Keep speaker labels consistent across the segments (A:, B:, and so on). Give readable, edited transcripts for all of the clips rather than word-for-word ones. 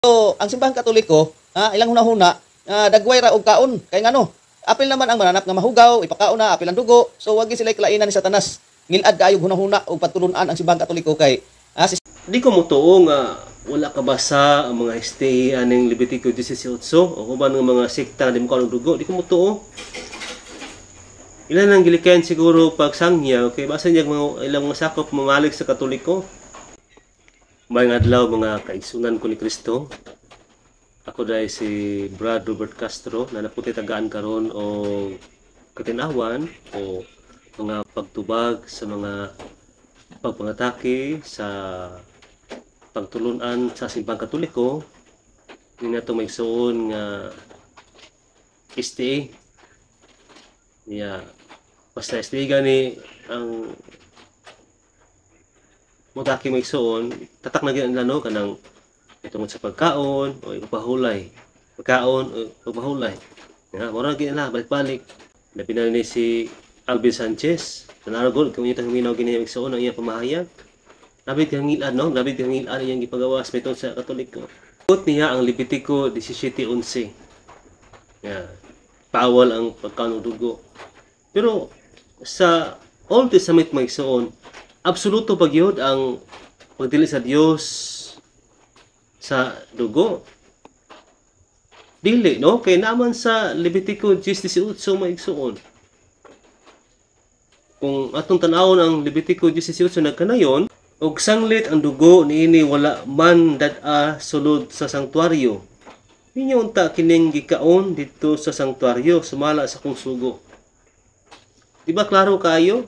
A: So, ang simbahang Katoliko, ilang hunahuna, dagway ra og kaon. Kay ngano, apil naman ang mananap nga mahugaw, ipakaon na, apil ang dugo. So, wag sila kalainan ni Satanas. Ngilad kaayo hunahuna og patulunan ang simbahang Katoliko kay
B: Di ko mutuo nga wala ka basa ang mga stay aning Leviticus 18 o kuban ng mga sekta di mo ka dugo. Di ko mutuo. Ilan ang gilikan siguro pag sangya, okay, basa niya mga ilang mga sakop mamalik sa Katoliko. Mayong adlaw mga kaigsunan ko ni Kristo. Ako dahil si Brad Robert Castro na naputi tagaan karon o katinawan o mga pagtubag sa mga pagpangatake sa pagtulunan sa simbang Katoliko. Hindi na ito may suon nga STA. Yeah. Basta STA gani ang mutaki may suon, tatak na gina no kanang itungod sa pagkaon o ipahulay. Pagkaon o ipahulay. Yeah, mura gina balik-balik. Napinali ni si Alvin Sanchez. Nanaragod kung ito huminaw gini may suon ang iyang pamahayag. Labid kang ngilad, no? Labid kang ngilad yung gipagawas metong sa Katoliko. Ikot niya ang Leviticus 17:11. Yeah. Bawal ang pagkaon ng dugo. Pero sa Old Testament may suon, absoluto pagyod ang pagdili sa Dios sa dugo. Dili, no? Kay naman sa Leviticus 18 may suon. Kung atong tanawon ang Leviticus 18 nagkanayon, og sanglit ang dugo niini wala man dad-a sulod sa sanktuaryo. Ninyo unta kining gikaon dito sa sanktuaryo sumala sa kong sugo. Di ba klaro kayo?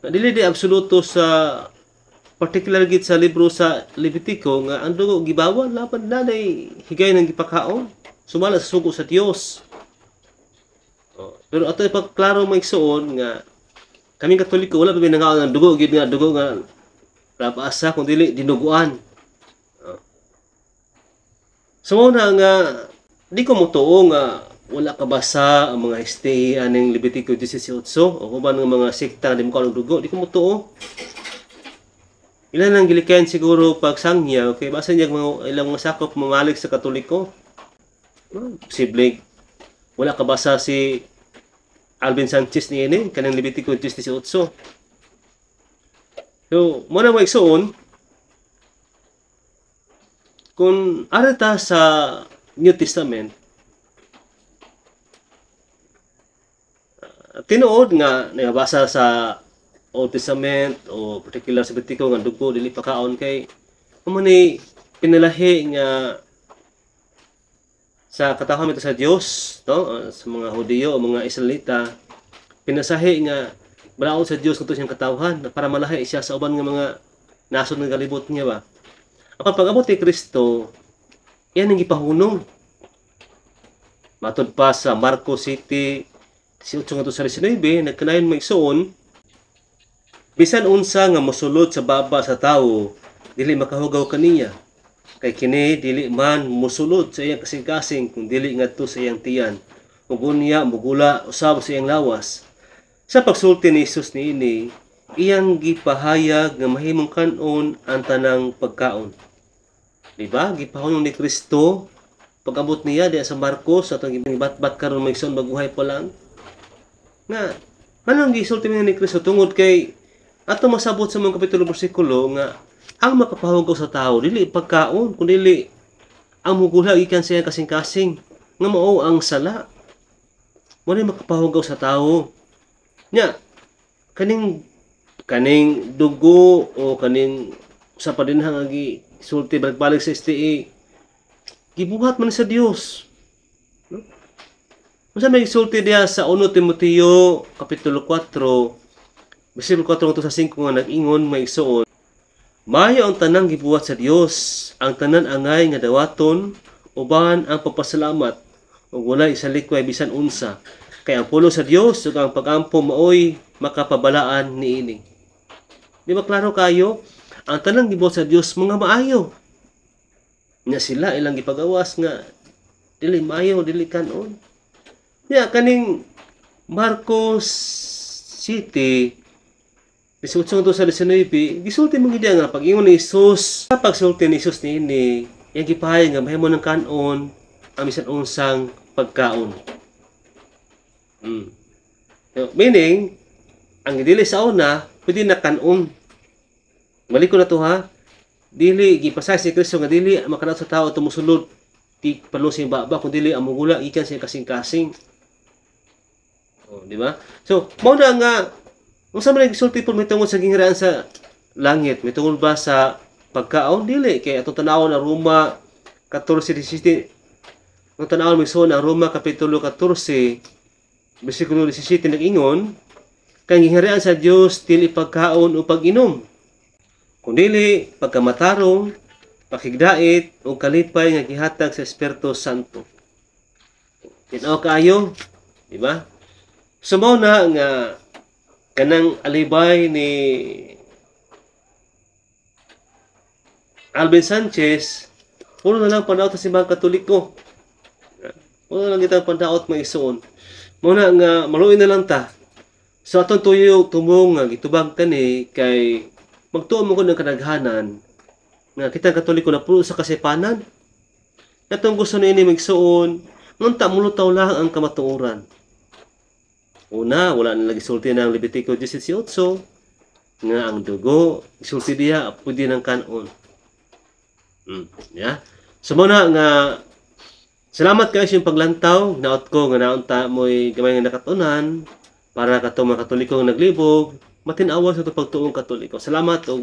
B: Dili di absoluto sa particular git sa libro sa Levitico nga ang dugo gibawal laban nanay higay ng gipakaon sumala sa sugo sa Dios. Pero ato ipagklaro may suon nga kaming Katoliko wala pa binangaon ng dugo gid nga dugo nga rapasa kung dili dinuguan. So na nga di ko mutuo nga wala ka basa ang mga stay aning Leviticus 18 o kuban ng mga sekta di mo ka dugo. Di ko mutuo. Ilan ang gilikan siguro pag sangya, okay, basa niya mga ilang mga sakop mamalik sa Katoliko. Posible wala ka basa si Alvin Sanchez niini kanang Leviticus 18. So, muna mo igsuon, kung arita sa New Testament, tinuod nga nabasa sa Old Testament o particular sa Leviticus nga dugo dili pakaon kay umani pinalahi nga sa katawhan ito sa Dios, no? Sa mga Hudiyo o mga Israelita, pinasahi nga balaod sa Dios kuto siyang katawhan para malahi siya sa uban nga mga nasod nga galibot niya ba. Ang pag-abot ni Kristo, yan ang gipahunong. Matod pa sa Marcos City, 18:19, nagkanayon may suon, bisan unsa nga mosulod sa baba sa tawo, dili makahugaw kaniya. Kay kini dili man mosulod sa iyang kasing-kasing kung dili ngadto sa iyang tiyan. Ug unya mugula usab sa iyang lawas. Sa pagsulti ni Jesus niini, iyang gipahayag nga mahimong kanon ang tanang pagkaon. Diba? Gipahunong ni Kristo pag-abot niya diya sa Marcos atong gibatbat karon may son baguhay pa lang. Nga anong gisulti ni Kristo tungod kay ato masabot sa mga kapitulo bersikulo nga ang makapahugaw sa tao dili pagkaon kundi ang mugula gikan sa iyang kasing-kasing nga mao ang sala. Mo ni makapahugaw sa tao. Nya kaning dugo o kaning sa padinhang agi sulti balik sa STA gibuhat man sa Dios, no? Unsa may sulti diya sa 1 Timoteo kapitulo 4 bersikulo 4 hangtod sa 5 nga nag-ingon may suon, maayo ang tanang gibuhat sa Dios, ang tanan angay nga dawaton uban ang pagpasalamat ug walay isalikway bisan unsa. Kay ang pulo sa Dios ug ang pag-ampo maoy makapabalaan niini. Di ba klaro kayo? Ang tanang gibuhat sa Dios mga maayo. Nya sila ilang gipagawas nga dili maayo dili kanon. Nya kaning Marcos City 18 sa 19 gisulti mo gid nga pag-ingon ni Jesus, pagsulti ni Jesus niini yang gipahay nga mahimo ng kanon ang bisan unsang pagkaon. So, meaning, ang dili sa una, pwede na kanon. Balik ko na to ha. Dili gipasay si Kristo nga dili makanaot sa tao tumusulod ti palong sing baba kun dili ang mugula ikan sa kasing-kasing. Oh, di ba? So, mao na nga unsa man gisulti pud mitungod sa gingharian sa langit, mitungod ba sa pagkaon dili kay atong tanawon ang Roma 14:17. Ang tanawon migsuon ang Roma kapitulo 14 bersikulo 17 nag-ingon kang gingharian sa Dios dili pagkaon o pag-inom kundi pagkamatarong, pakigdait o kalipay nga gihatag sa Espiritu Santo. Tinaw kaayo, di ba? Sumaw na nga kanang alibay ni Alvin Sanchez, puro na lang pandaot sa simbahang Katoliko. Puro na lang kitang pandaot maisuon. Muna nga maluin na lang ta. So atong tuyo tumong nga gitubag tani kay magtuo mo ko ng kadaghanan nga kitang Katoliko na puno sa kasipanan. Katong gusto na ini magsuon, ngunta mulutaw lang ang kamatuoran. Una, wala na lagi sulti ng Levitico 18:8 nga ang dugo, isulti diya pwede ng kanon. Yeah. So muna nga salamat kayo sa inyong paglantaw. Naot ko nga naunta mo'y gamay nga nakatunan para katong mga Katoliko naglibog matinawa sa pagtuong Katoliko. Salamat o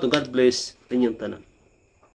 B: God bless inyong tanan.